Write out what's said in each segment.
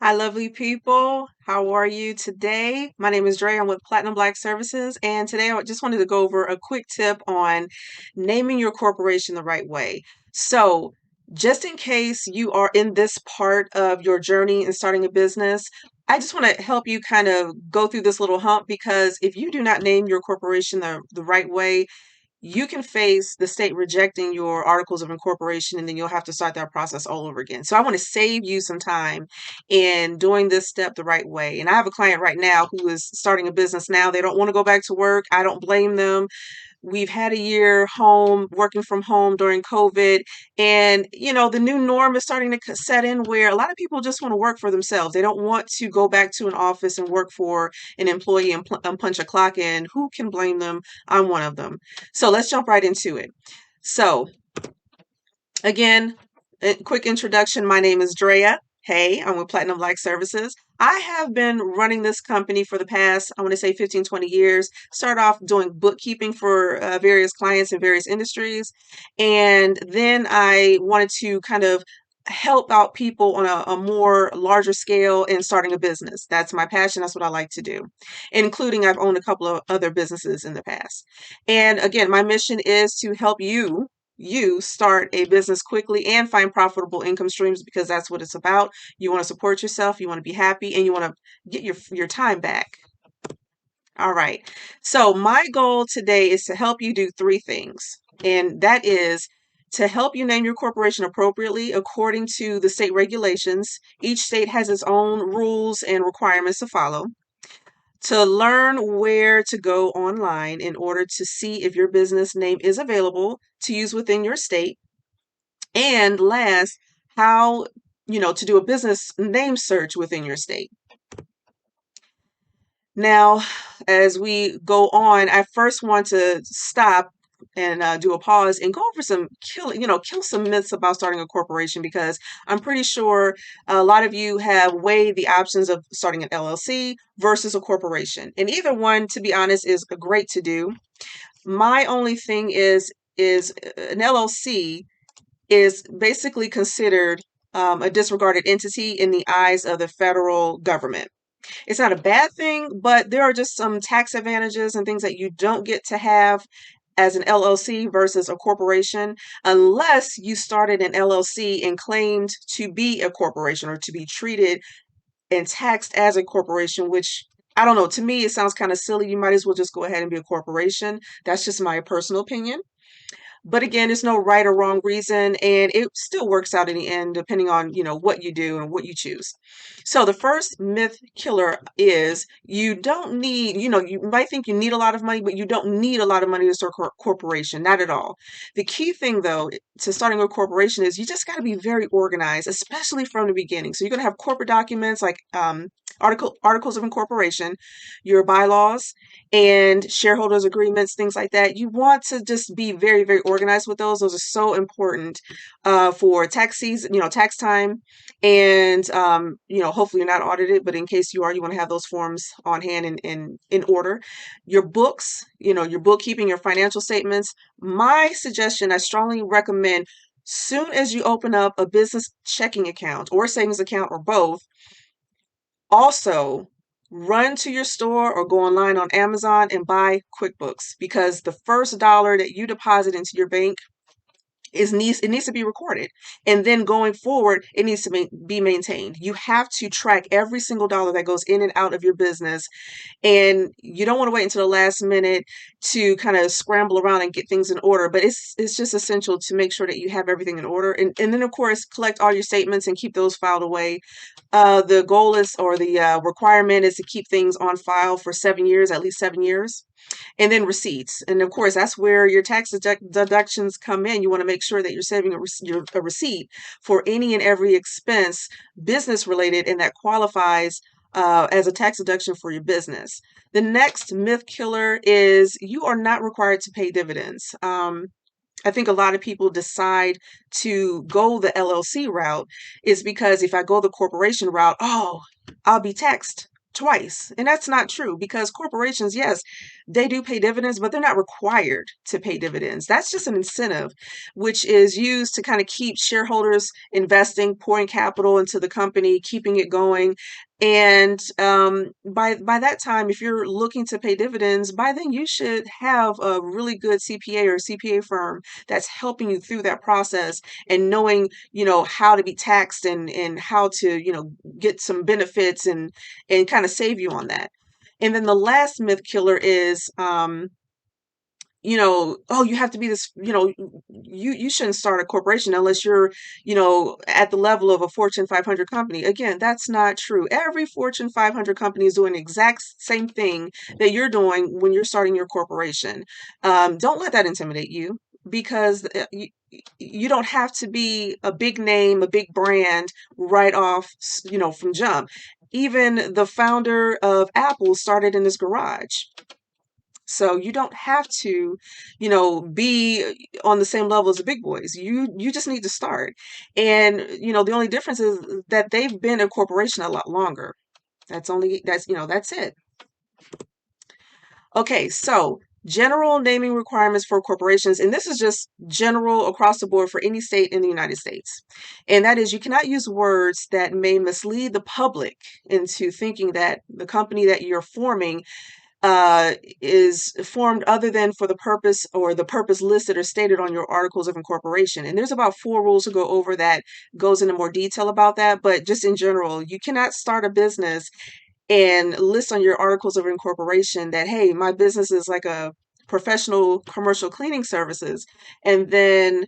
Hi, lovely people. How are you today? My name is Dreya. I'm with Platinum Black Services, and today I just wanted to go over a quick tip on naming your corporation the right way. So, just in case you are in this part of your journey in starting a business, I just want to help you kind of go through this little hump because if you do not name your corporation the right way, you can face the state rejecting your articles of incorporation and then you'll have to start that process all over again. So I want to save you some time in doing this step the right way. And I have a client right now who is starting a business now. They don't want to go back to work. I don't blame them. We've had a year home, working from home during COVID. And, the new norm is starting to set in where a lot of people just want to work for themselves. They don't want to go back to an office and work for an employee and punch a clock in. Who can blame them? I'm one of them. So let's jump right into it. So, again, a quick introduction. My name is Dreya. Hey, I'm with Platinum Black Services. I have been running this company for the past, I want to say 15, 20 years. Started off doing bookkeeping for various clients in various industries. And then I wanted to kind of help out people on a more larger scale in starting a business. That's my passion. That's what I like to do, including I've owned a couple of other businesses in the past. And again, my mission is to help you start a business quickly and find profitable income streams because that's what it's about. You want to support yourself, you want to be happy, and you want to get your time back. All right. So my goal today is to help you do three things. And that is to help you name your corporation appropriately according to the state regulations. Each state has its own rules and requirements to follow. To learn where to go online in order to see if your business name is available to use within your state. And last, how, to do a business name search within your state. Now, as we go on, I first want to stop and do a pause and go over kill some myths about starting a corporation because I'm pretty sure a lot of you have weighed the options of starting an LLC versus a corporation. And either one, to be honest, is great to do. My only thing is an LLC is basically considered a disregarded entity in the eyes of the federal government. It's not a bad thing, but there are just some tax advantages and things that you don't get to have as an LLC versus a corporation unless you started an LLC and claimed to be a corporation or to be treated and taxed as a corporation, which I don't know. To me, it sounds kind of silly. You might as well just go ahead and be a corporation. That's just my personal opinion. But again, there's no right or wrong reason, and it still works out in the end, depending on, what you do and what you choose. So the first myth killer is you don't need, you might think you need a lot of money, but you don't need a lot of money to start a corporation. Not at all. The key thing, though, to starting a corporation is you just got to be very organized, especially from the beginning. So you're going to have corporate documents like articles of incorporation, your bylaws, and shareholders agreements, things like that. You want to just be very, very organized with those. Those are so important for tax season, tax time. And, hopefully you're not audited, but in case you are, you want to have those forms on hand and in order. Your books, your bookkeeping, your financial statements. My suggestion, I strongly recommend soon as you open up a business checking account or savings account or both, also run to your store or go online on Amazon and buy QuickBooks because the first dollar that you deposit into your bank it needs to be recorded, and then going forward it needs to be maintained. You have to track every single dollar that goes in and out of your business, and you don't want to wait until the last minute to kind of scramble around and get things in order, but it's just essential to make sure that you have everything in order, and then of course collect all your statements and keep those filed away. The goal is, or the requirement is to keep things on file for 7 years, at least 7 years. And then receipts. And of course, that's where your tax deductions come in. You want to make sure that you're saving a receipt for any and every expense business related and that qualifies as a tax deduction for your business. The next myth killer is you are not required to pay dividends. I think a lot of people decide to go the LLC route is because if I go the corporation route, oh, I'll be taxed twice. And that's not true because corporations, yes, they do pay dividends, but they're not required to pay dividends. That's just an incentive, which is used to kind of keep shareholders investing, pouring capital into the company, keeping it going. And by that time, if you're looking to pay dividends, by then you should have a really good CPA or CPA firm that's helping you through that process and knowing, how to be taxed and how to, get some benefits and kind of save you on that. And then the last myth killer is, oh, you have to be this, you shouldn't start a corporation unless you're, at the level of a Fortune 500 company. Again, that's not true. Every Fortune 500 company is doing the exact same thing that you're doing when you're starting your corporation. Don't let that intimidate you because you don't have to be a big name, a big brand right off, from jump. Even the founder of Apple started in his garage. So you don't have to, be on the same level as the big boys. You just need to start. And, the only difference is that they've been a corporation a lot longer. That's it. Okay, so general naming requirements for corporations, and this is just general across the board for any state in the United States. And that is you cannot use words that may mislead the public into thinking that the company that you're forming is formed other than for the purpose or the purpose listed or stated on your articles of incorporation. And there's about 4 rules to go over that goes into more detail about that. But just in general, you cannot start a business and list on your articles of incorporation that, hey, my business is like a professional commercial cleaning services. And then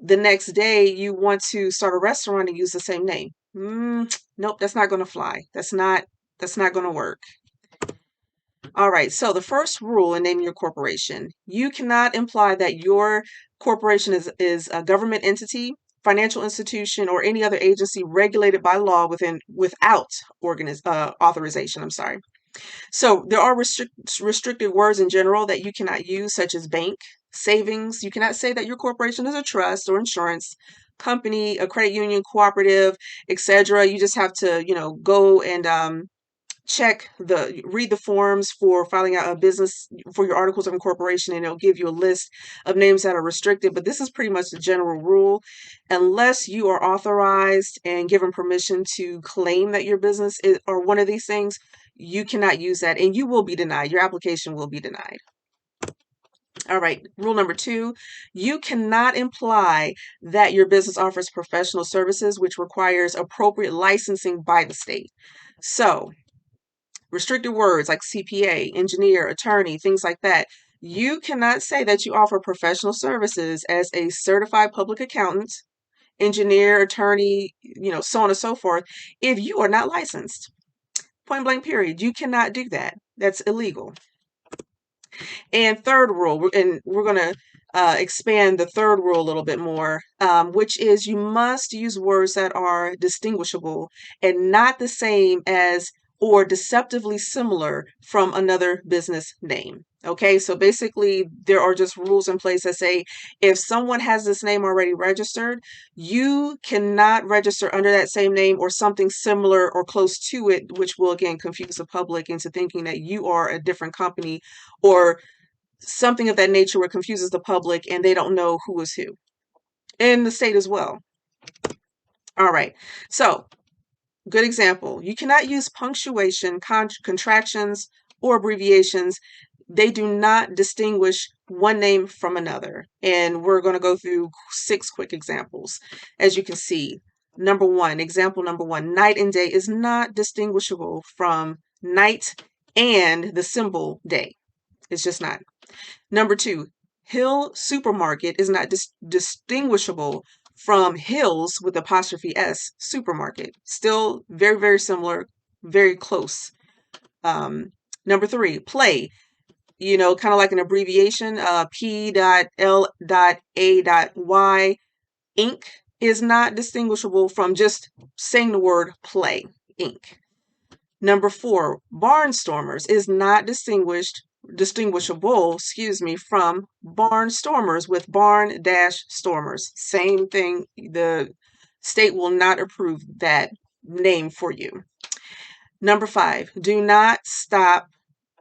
the next day you want to start a restaurant and use the same name. Nope, that's not going to fly. That's not going to work. All right, so the first rule in naming your corporation, you cannot imply that your corporation is a government entity, financial institution, or any other agency regulated by law without authorization. I'm sorry. So there are restricted words in general that you cannot use, such as bank, savings. You cannot say that your corporation is a trust or insurance company, a credit union, cooperative, etc. You just have to, go and read the forms for filing out a business for your articles of incorporation, and it'll give you a list of names that are restricted. But this is pretty much the general rule. Unless you are authorized and given permission to claim that your business is or one of these things, you cannot use that and you will be denied. Your application will be denied. All right, rule number 2, you cannot imply that your business offers professional services, which requires appropriate licensing by the state. So restricted words like CPA, engineer, attorney, things like that. You cannot say that you offer professional services as a certified public accountant, engineer, attorney, so on and so forth, if you are not licensed. Point blank, period. You cannot do that. That's illegal. And third rule, and we're going to expand the third rule a little bit more, which is you must use words that are distinguishable and not the same as or deceptively similar from another business name. Okay, so basically there are just rules in place that say if someone has this name already registered, you cannot register under that same name or something similar or close to it, which will again confuse the public into thinking that you are a different company or something of that nature where it confuses the public and they don't know who is who. In the state as well. All right, so good example. You cannot use punctuation, contractions, or abbreviations. They do not distinguish one name from another. And we're going to go through 6 quick examples. As you can see, example number 1, night and day is not distinguishable from night and the symbol day. It's just not. Number 2, Hill Supermarket is not distinguishable from Hills with apostrophe S supermarket. Still very, very similar, very close. Number 3, play, kind of like an abbreviation, P.L.A.Y. Inc. is not distinguishable from just saying the word play, Inc. Number 4, barnstormers is not distinguishable, from barnstormers with barn-stormers. Same thing. The state will not approve that name for you. Number 5, do not stop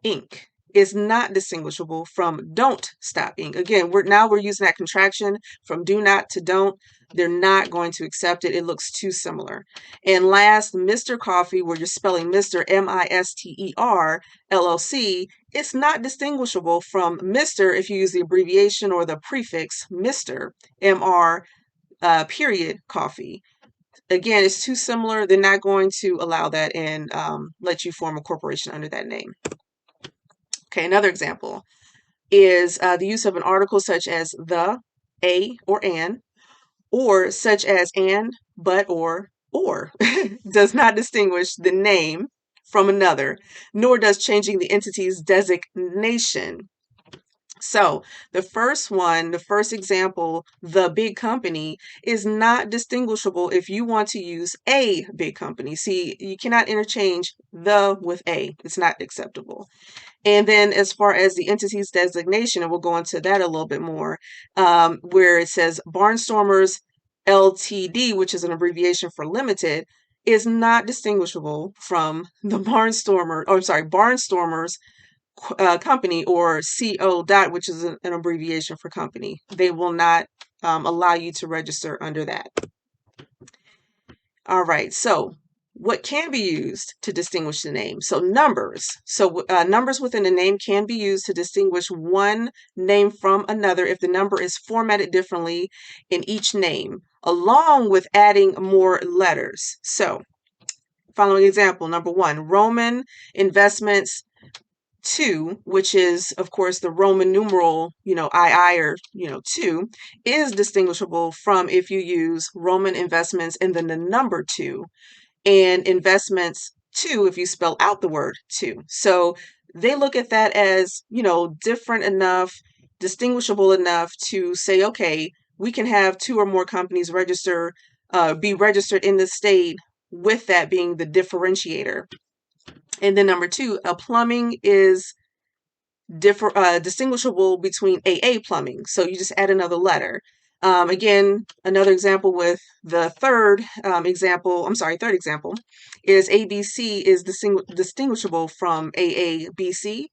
ink is not distinguishable from don't stop ink. Again, we're using that contraction from do not to don't. They're not going to accept it. It looks too similar. And last, Mr. Coffee, where you're spelling Mr. Mister LLC, it's not distinguishable from Mr. if you use the abbreviation or the prefix Mr. Mr. Period coffee. Again, it's too similar. They're not going to allow that and let you form a corporation under that name. Okay, another example is the use of an article such as the, a, or an, or such as and, but, or does not distinguish the name from another, nor does changing the entity's designation. So the first one, the first example, the big company, is not distinguishable if you want to use a big company. See, you cannot interchange the with a. It's not acceptable. And then as far as the entity's designation, and we'll go into that a little bit more, where it says Barnstormers LTD, which is an abbreviation for limited, is not distinguishable from the Barnstormers company, or CO dot, which is an abbreviation for company. They will not allow you to register under that. All right, so what can be used to distinguish the name? So numbers. So numbers within a name can be used to distinguish one name from another if the number is formatted differently in each name, along with adding more letters. So following example, number 1, Roman Investments 2, which is of course the Roman numeral, II, or 2, is distinguishable from if you use Roman investments and then the number 2, and investments 2 if you spell out the word 2. So they look at that as, different enough, distinguishable enough to say, okay, we can have 2 or more companies be registered in the state, with that being the differentiator. And then number 2, a plumbing is distinguishable between AA plumbing. So you just add another letter. Again, another example with the third example is ABC is distinguishable from AABC,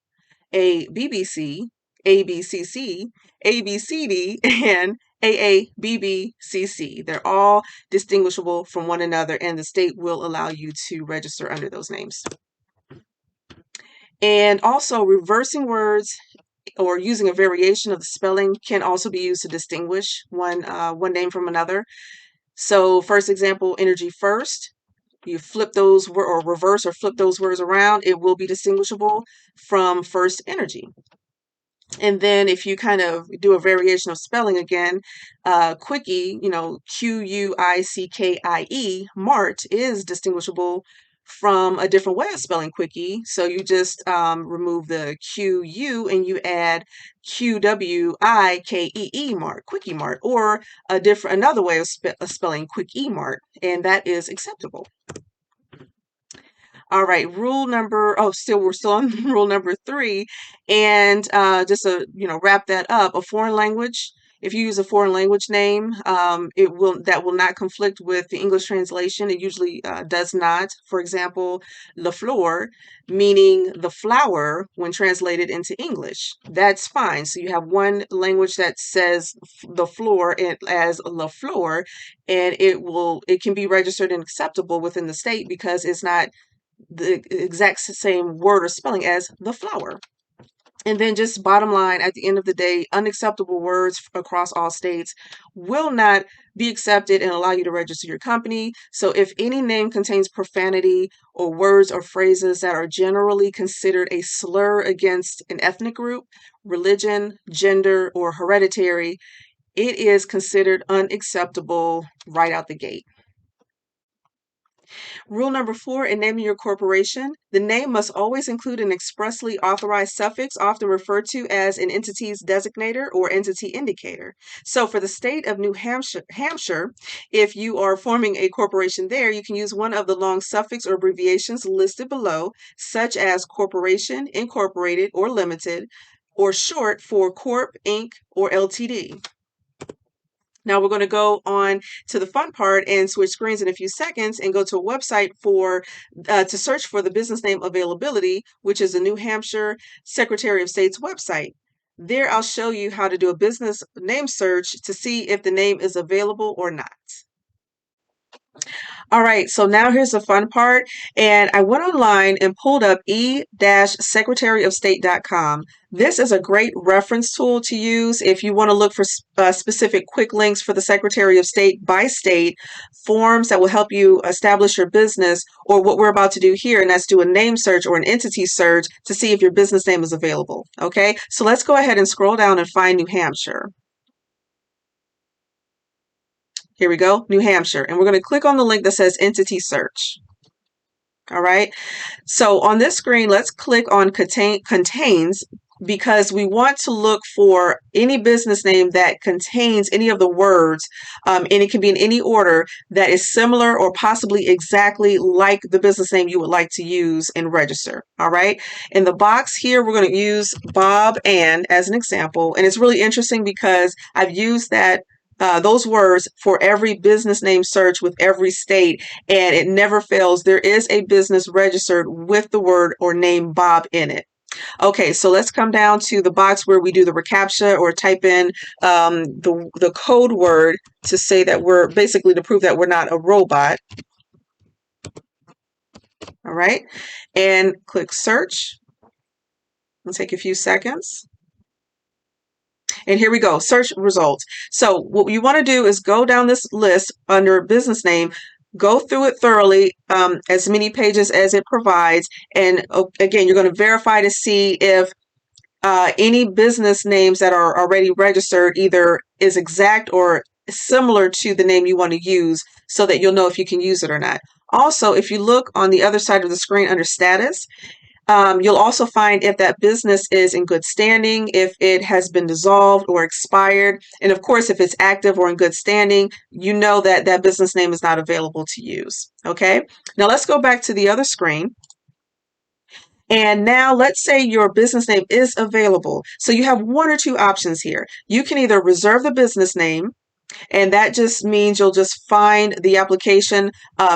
ABBC, ABCC, ABCD, and AABBCC. They're all distinguishable from one another, and the state will allow you to register under those names. And also, reversing words or using a variation of the spelling can also be used to distinguish one name from another. So first example, energy first. You flip those or reverse or flip those words around, it will be distinguishable from first energy. And then if you kind of do a variation of spelling again, quickie, Quickie, Mart, is distinguishable from a different way of spelling quickie. So you just remove the QU and you add QWIKEE Mart, Quickie Mart, or another way of spelling Quickie Mart, and that is acceptable. All right, we're still on rule number 3, and just to wrap that up, a foreign language. If you use a foreign language name, that will not conflict with the English translation. It usually does not. For example, la flor, meaning the flower, when translated into English, that's fine. So you have one language that says the floor as la flor, and it can be registered and acceptable within the state because it's not the exact same word or spelling as the flower. And then just bottom line, at the end of the day, unacceptable words across all states will not be accepted and allow you to register your company. So if any name contains profanity or words or phrases that are generally considered a slur against an ethnic group, religion, gender, or hereditary, it is considered unacceptable right out the gate. Rule number 4, in naming your corporation, the name must always include an expressly authorized suffix, often referred to as an entity's designator or entity indicator. So for the state of New Hampshire, if you are forming a corporation there, you can use one of the long suffix or abbreviations listed below, such as corporation, incorporated, or limited, or short for Corp, Inc., or Ltd. Now we're going to go on to the fun part and switch screens in a few seconds and go to a website for to search for the business name availability, which is the New Hampshire Secretary of State's website. There, I'll show you how to do a business name search to see if the name is available or not. All right, so now here's the fun part. And I went online and pulled up e-secretaryofstate.com. This is a great reference tool to use if you want to look for specific quick links for the Secretary of State by state, forms that will help you establish your business, or what we're about to do here, and that's do a name search or an entity search to see if your business name is available. Okay, so let's go ahead and scroll down and find New Hampshire. Here we go, New Hampshire. And we're going to click on the link that says Entity Search. All right. So on this screen, let's click on Contains, because we want to look for any business name that contains any of the words, and it can be in any order, that is similar or possibly exactly like the business name you would like to use and register. All right. In the box here, we're going to use Bob and as an example. And it's really interesting because I've used those words for every business name search with every state, and it never fails. There is a business registered with the word or name Bob in it. Okay, so let's come down to the box where we do the reCAPTCHA or type in the code word to say that we're basically to prove that we're not a robot. All right, and click search. It'll take a few seconds. And here we go, search results. So what you want to do is go down this list under business name, go through it thoroughly, as many pages as it provides. And again, you're going to verify to see if any business names that are already registered either is exact or similar to the name you want to use, so that you'll know if you can use it or not. Also, if you look on the other side of the screen under status, you'll also find if that business is in good standing, if it has been dissolved or expired, and of course, if it's active or in good standing, you know that that business name is not available to use. Okay, now let's go back to the other screen. And now let's say your business name is available. So you have one or two options here. You can either reserve the business name, and that just means you'll just find the application,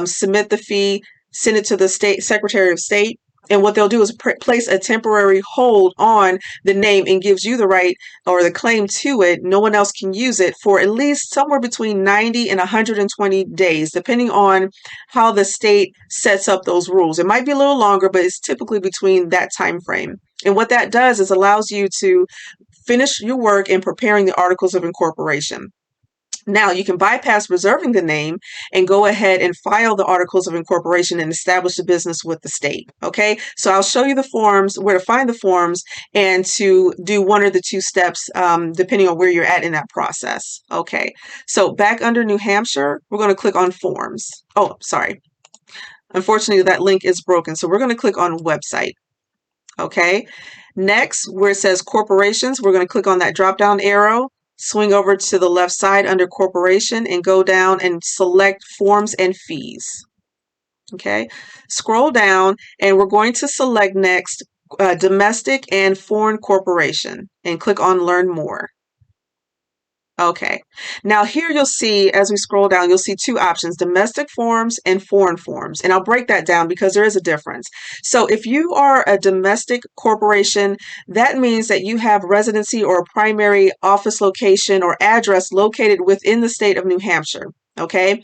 submit the fee, send it to the state Secretary of State. And what they'll do is place a temporary hold on the name and gives you the right or the claim to it. No one else can use it for at least somewhere between 90 and 120 days, depending on how the state sets up those rules. It might be a little longer, but it's typically between that time frame. And what that does is allows you to finish your work in preparing the articles of incorporation. Now you can bypass reserving the name and go ahead and file the articles of incorporation and establish a business with the state. Okay, so I'll show you the forms, where to find the forms, and to do one or the two steps depending on where you're at in that process. Okay, so back under New Hampshire, we're going to click on forms. Oh, sorry. Unfortunately, that link is broken. So we're going to click on website. Okay, next, where it says corporations, we're going to click on that drop down arrow. Swing over to the left side under corporation and go down and select forms and fees. Okay, scroll down and we're going to select next domestic and foreign corporation and click on learn more. Okay, now here you'll see, as we scroll down, you'll see two options, domestic forms and foreign forms. And I'll break that down because there is a difference. So if you are a domestic corporation, that means that you have residency or a primary office location or address located within the state of New Hampshire. Okay.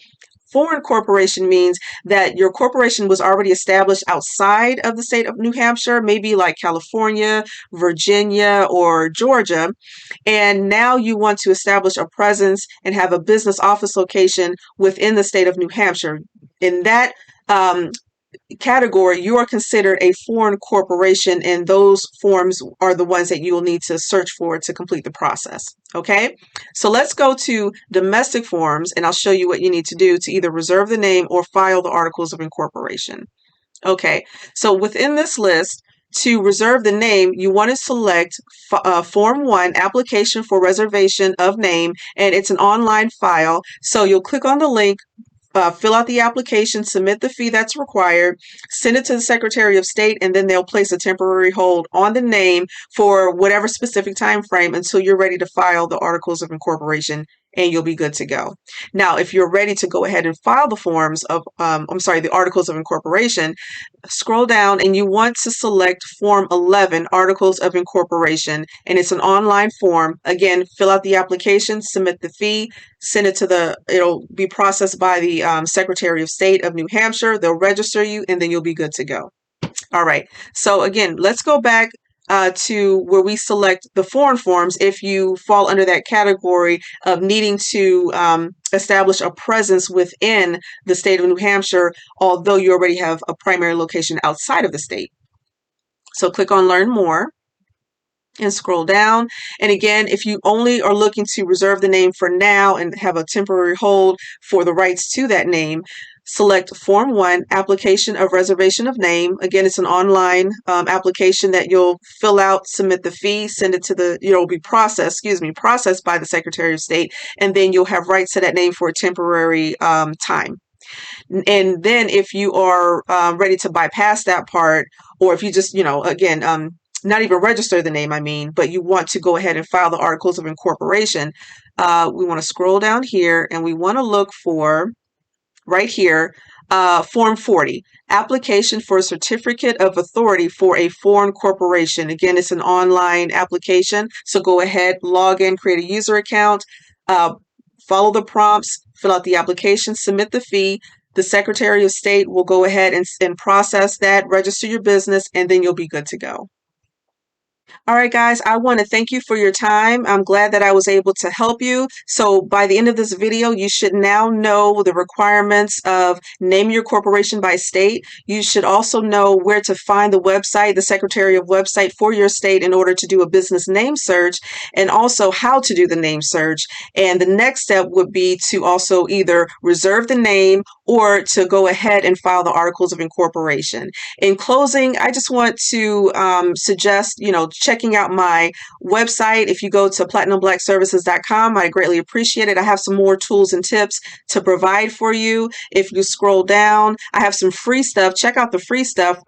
Foreign corporation means that your corporation was already established outside of the state of New Hampshire, maybe like California, Virginia, or Georgia, and now you want to establish a presence and have a business office location within the state of New Hampshire. In that category, you are considered a foreign corporation, and those forms are the ones that you will need to search for to complete the process. Okay, so let's go to domestic forms, and I'll show you what you need to do to either reserve the name or file the articles of incorporation. Okay, so within this list, to reserve the name, you want to select Form 1, Application for Reservation of Name, and it's an online file. So you'll click on the link, fill out the application, submit the fee that's required, send it to the Secretary of State, and then they'll place a temporary hold on the name for whatever specific time frame until you're ready to file the articles of incorporation and you'll be good to go. Now, if you're ready to go ahead and file the forms of, the articles of incorporation, scroll down and you want to select Form 11, Articles of Incorporation, and it's an online form. Again, fill out the application, submit the fee, send it to it'll be processed by the Secretary of State of New Hampshire. They'll register you, and then you'll be good to go. All right. So again, let's go back to where we select the foreign forms if you fall under that category of needing to establish a presence within the state of New Hampshire, although you already have a primary location outside of the state. So click on Learn More and scroll down. And again, if you only are looking to reserve the name for now and have a temporary hold for the rights to that name, select Form 1, Application of Reservation of Name. Again, it's an online application that you'll fill out, submit the fee, send it to it'll be processed by the Secretary of State, and then you'll have rights to that name for a temporary time. And then if you are ready to bypass that part, or if you just, not even register the name, but you want to go ahead and file the Articles of Incorporation, we want to scroll down here and we want to look for, right here, Form 40, Application for a Certificate of Authority for a Foreign Corporation. Again, it's an online application, so go ahead, log in, create a user account, follow the prompts, fill out the application, submit the fee. The Secretary of State will go ahead and process that, register your business, and then you'll be good to go. All right, guys, I want to thank you for your time. I'm glad that I was able to help you. So by the end of this video, you should now know the requirements of naming your corporation by state. You should also know where to find the website, the Secretary of website for your state in order to do a business name search, and also how to do the name search. And the next step would be to also either reserve the name or to go ahead and file the Articles of Incorporation. In closing, I just want to suggest, checking out my website. If you go to platinumblackservices.com, I greatly appreciate it. I have some more tools and tips to provide for you. If you scroll down, I have some free stuff. Check out the free stuff.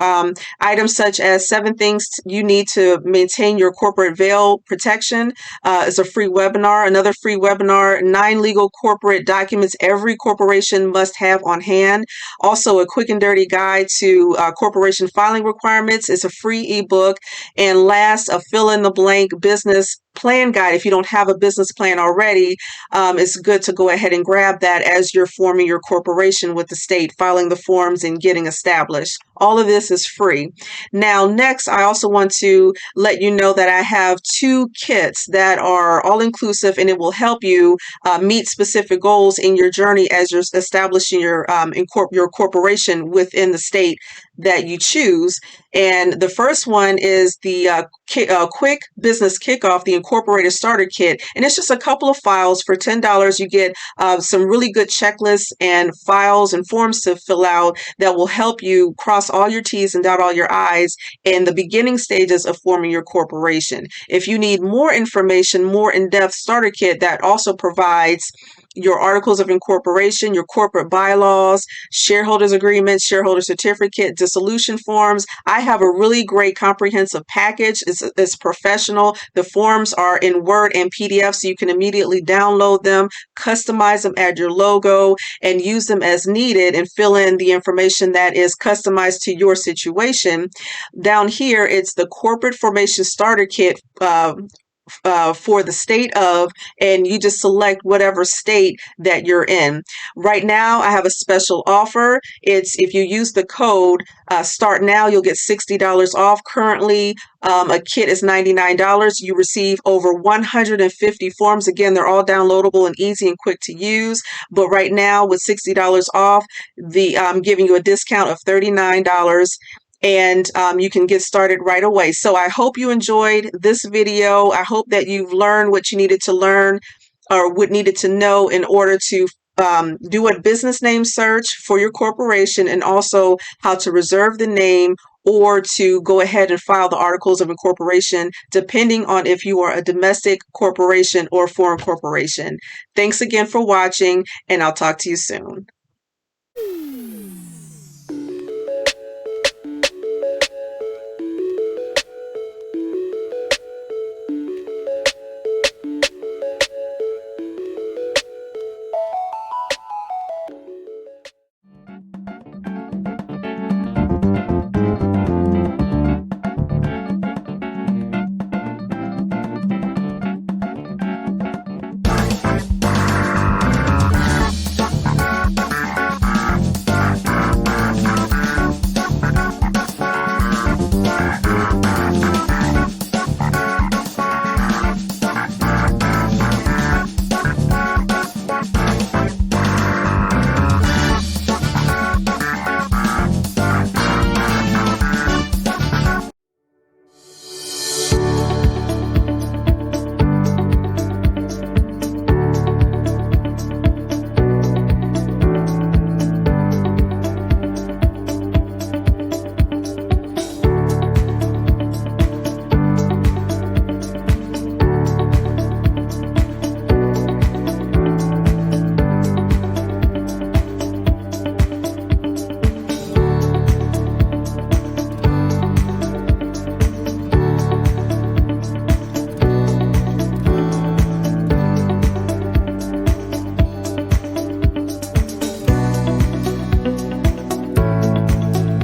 Items such as 7 things you need to maintain your corporate veil protection is a free webinar. Another free webinar, 9 legal corporate documents every corporation must have on hand. Also, a quick and dirty guide to corporation filing requirements is a free ebook. And last, a fill-in-the-blank business plan guide. If you don't have a business plan already, it's good to go ahead and grab that as you're forming your corporation with the state, filing the forms and getting established. All of this is free. Now, next, I also want to let you know that I have 2 kits that are all-inclusive, and it will help you meet specific goals in your journey as you're establishing your corporation within the state that you choose. And the first one is the Quick Business Kickoff, the Incorporator Starter Kit. And it's just a couple of files for $10. You get some really good checklists and files and forms to fill out that will help you cross all your T's and dot all your I's in the beginning stages of forming your corporation. If you need more information, more in-depth starter kit that also provides your articles of incorporation, your corporate bylaws, shareholders agreements, shareholder certificate, dissolution forms. I have a really great comprehensive package. It's professional. The forms are in Word and PDF, so you can immediately download them, customize them, add your logo, and use them as needed and fill in the information that is customized to your situation. Down here, it's the Corporate Formation Starter Kit for the state of, and you just select whatever state that you're in. Right now, I have a special offer. It's if you use the code START NOW, you'll get $60 off. Currently, a kit is $99. You receive over 150 forms. Again, they're all downloadable and easy and quick to use. But right now, with $60 off, I'm giving you a discount of $39. And you can get started right away. So I hope you enjoyed this video. I hope that you've learned what you needed to learn or what needed to know in order to do a business name search for your corporation, and also how to reserve the name or to go ahead and file the articles of incorporation, depending on if you are a domestic corporation or foreign corporation. Thanks again for watching, and I'll talk to you soon.